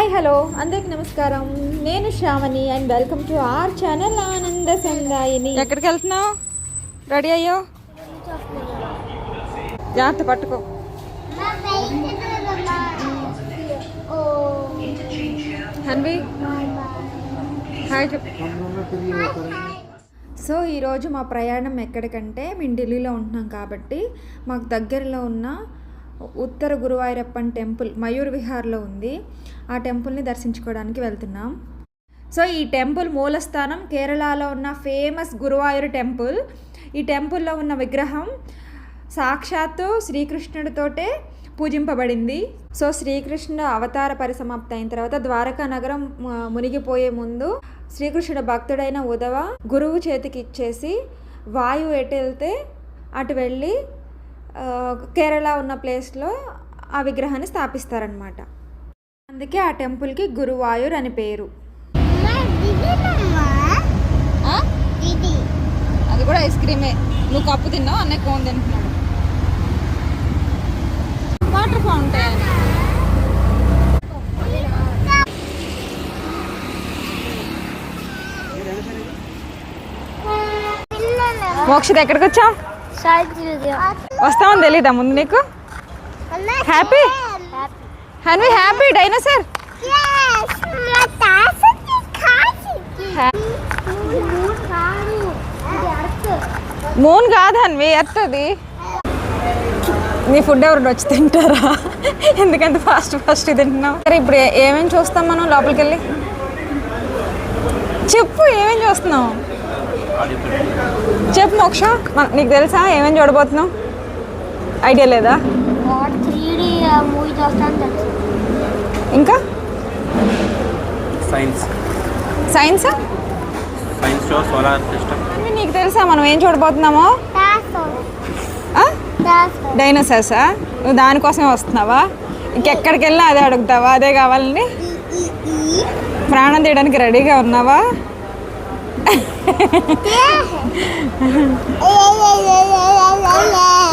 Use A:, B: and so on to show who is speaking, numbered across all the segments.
A: Hi hello అందరికి నమస్కారం. నేను Shravani and welcome to our channel Ananda Sandayini. ఎక్కడికి వెళ్తున్నావు? రెడీ అయ్యో, జాగ్రత్త పట్టుకో. హన్వి హాయ్ చెప్పు. సో ఈరోజు మా ప్రయాణం ఎక్కడికంటే మేము ఢిల్లీలో ఉంటున్నాం కాబట్టి మాకు దగ్గరలో ఉన్న ఉత్తర గురువాయూరప్పన్ టెంపుల్ మయూర్ విహార్లో ఉంది. ఆ టెంపుల్ని దర్శించుకోవడానికి వెళ్తున్నాం. సో ఈ టెంపుల్ మూలస్థానం కేరళలో ఉన్న ఫేమస్ గురువాయూర్ టెంపుల్. ఈ టెంపుల్లో ఉన్న విగ్రహం సాక్షాత్తు శ్రీకృష్ణుడితోటే పూజింపబడింది. సో శ్రీకృష్ణుడు అవతార పరిసమాప్తి అయిన తర్వాత ద్వారకా నగరం మునిగిపోయే ముందు శ్రీకృష్ణుడు భక్తుడైన ఉద్ధవ గురువు చేతికి ఇచ్చేసి వాయువు ఎటు వెళ్తే అటు వెళ్ళి కేరళ ఉన్న ప్లేస్లో ఆ విగ్రహాన్ని స్థాపిస్తారనమాట. అందుకే ఆ టెంపుల్కి గురువాయూర్ అని పేరు. అది కూడా ఐస్ క్రీమే. నువ్వు కప్పు తిన్నావు, అన్నయ్య కోన్ తింటున్నాడు. Water fountain. మోక్షిత ఎక్కడికి వచ్చావు? వస్తామని తెలీదా ముందు నీకు? Happy Hanvi, happy dinosaur. Moon కాదు హన్వి, ఎర్త్. అది నీ ఫుడ్ ఎవరు వచ్చి తింటారా? ఎందుకంటే ఫాస్ట్ తింటున్నావు. సరే ఇప్పుడు ఏమేమి చూస్తాం మనం లోపలికి వెళ్ళి? చెప్పు, ఏమేమి చూస్తున్నావు చెప్పు మోక్ష. నీకు తెలుసా ఏమేమి చూడబోతున్నావు? ఐడియా లేదా? ఇంకా సైన్స్ నీకు తెలుసా మనం ఏం చూడబోతున్నామో? డైనోసార్సా? నువ్వు దానికోసమే వస్తున్నావా? ఇంకెక్కడికి వెళ్ళినా అదే అడుగుతావా? అదే కావాలని ప్రాణం తీయడానికి రెడీగా ఉన్నావా?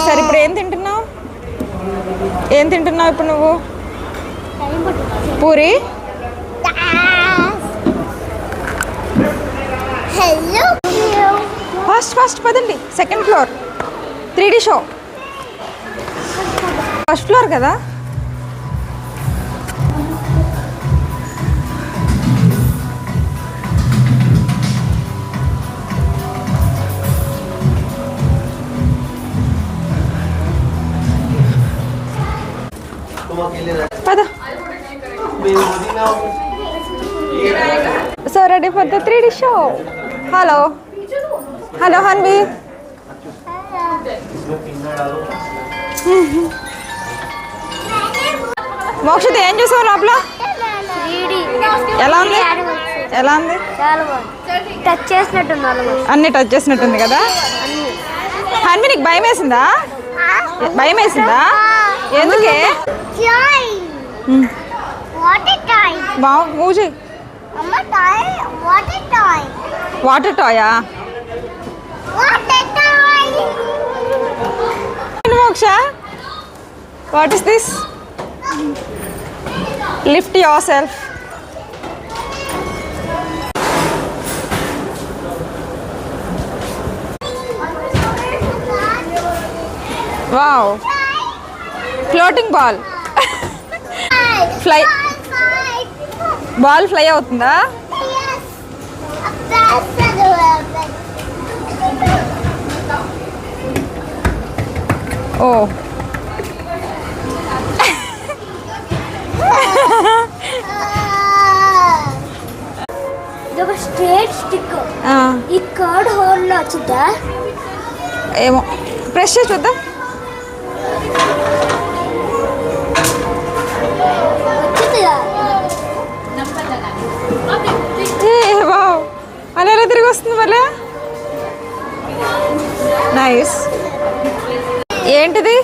A: సరే ఇప్పుడు ఏం తింటున్నావు? ఇప్పుడు నువ్వు? పూరి. ఫస్ట్ పదండి. Second floor 3D show. First floor కదా? So ready for the 3D show. Hello Hanvi. Mokshita ఏం చూసావు లోపల? ఎలా ఉంది?
B: టచ్ చేసినట్టుంది.
A: అన్ని టచ్ చేసినట్టుంది కదా? హన్వి నీకు భయం వేసిందా? ఎందుకే? మూజీ వాటర్ టాయా? మోక్ష, what is this? Lift your self. Wow, floating ball. Ball fly అవుతుందా? ఓ
B: ఇదొక స్ట్రేట్ స్టిక్. ఈ కర్డ్ హోల్ లో వచ్చిందా?
A: ఏమో, ప్రెస్ చేసి చూద్దాం. అలా ఎలా తిరిగి వస్తుంది మళ్ళీ? నైస్. ఏంటిది?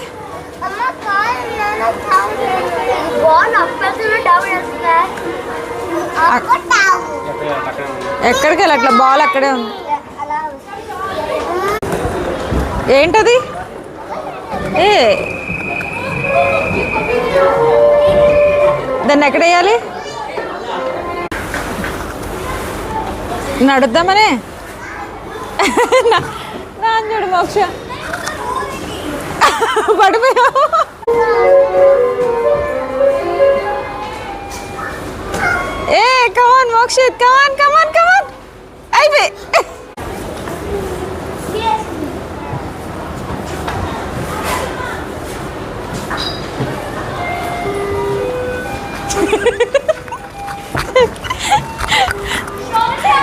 A: ఎక్కడికి వెళ్ళి అట్లా బాల్ అక్కడే ఉంది. ఏంటది? దాన్ని ఎక్కడ వేయాలి? నడుద్దామనే నా చూడు మోక్ష పడిపోయావు. ఏ కమాన్ మోక్షిత్, కమాన్ కమాన్ కమాన్. అయిపోయి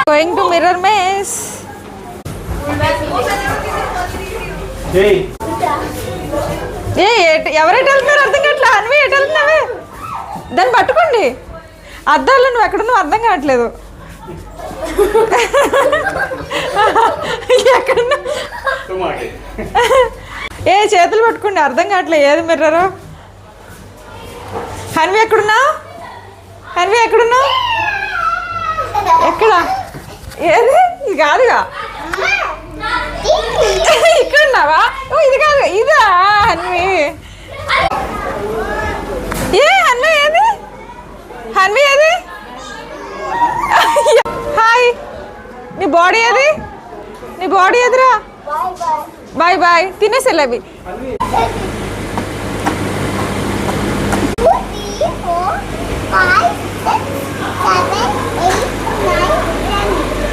A: going to mirror maze. ఏ ఎవరైతే వెళ్తున్నారు అర్థం కావట్లేదు. అన్వి ఎటు వెళ్తున్నావే? దాన్ని పట్టుకోండి. అద్దాలు నువ్వు ఎక్కడున్నావు అర్థం కావట్లేదు. ఎక్కడున్నా ఏ చేతులు పట్టుకోండి అర్థం కావట్లేదు ఏది మిర్రరు. హన్వి ఎక్కడున్నావు? హన్వి ఎక్కడున్నావు? ఎక్కడ? ఏది? ఇది కాదుగా. ఇక్కడ ఉన్నావా? ఇది కాదు, ఇదా హన్వి? ఏ హన్వి ఏది? హన్వి ఏది? హాయ్, నీ బాడీ ఏది? నీ బాడీ ఎదురా? Bye bye. తినేసేలే అవి.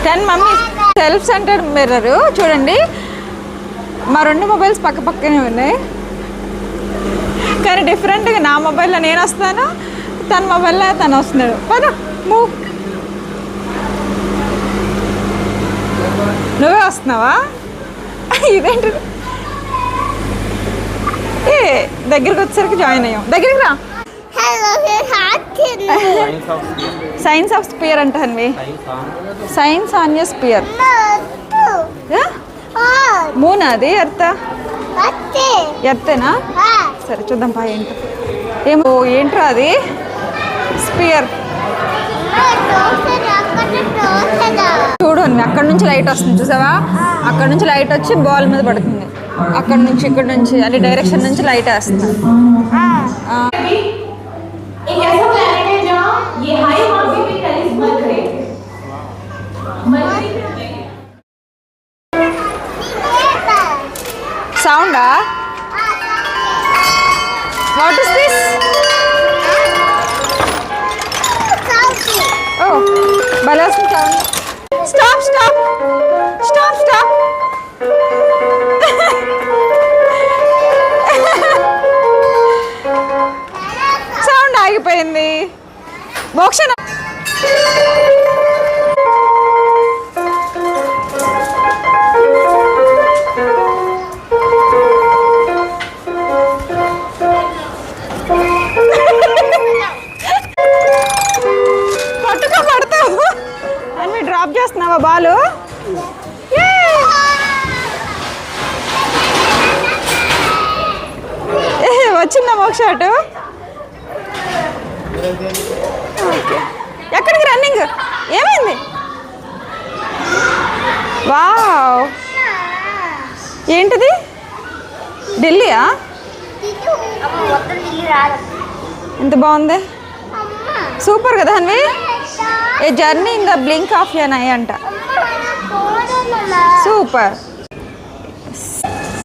A: 10 మమ్మీ. సెల్ఫ్ సెంటర్డ్ మిర్రర్ చూడండి. మా 2 మొబైల్స్ పక్క పక్కనే ఉన్నాయి కానీ డిఫరెంట్గా. నా మొబైల్లో నేను వస్తాను, తన మొబైల్లో తను వస్తున్నాడు. పద మూవ్. నువ్వే వస్తున్నావా? ఇదేంటి? ఏ దగ్గరికి వచ్చేసరికి జాయిన్ అయ్యాం. దగ్గరికి రా. సైన్స్ ఆఫ్ స్పియర్ అంట Hanvi. Science on your sphere. Moon అది ఎర్త్? ఎర్తేనా? సరే చూద్దాం పా ఏంటో. ఏమో ఏంట్రా అది? స్పియర్ చూడు. అక్కడ నుంచి లైట్ వస్తుంది చూసావా? అక్కడ నుంచి లైట్ వచ్చి బాల్ మీద పడుతుంది. అక్కడ నుంచి ఇక్కడ నుంచి అన్ని డైరెక్షన్ నుంచి లైట్ వేస్తుంది. సౌండా? What is this? ఓ భలే వస్తుంది sound. Stop stop stop stop. Sound ఆగిపోయింది. మోక్షణ పట్టుకో, పడతావు అని డ్రాప్ చేస్తున్నావా బాలు? వచ్చిందా మోక్ష అటు? ఎక్కడికి రన్నింగ్? ఏమైంది? వావ్, ఏంటిది? ఢిల్లీయా? ఎంత బాగుంది. సూపర్ కదా Hanvi. A journey in the blink of an eye అంట. సూపర్.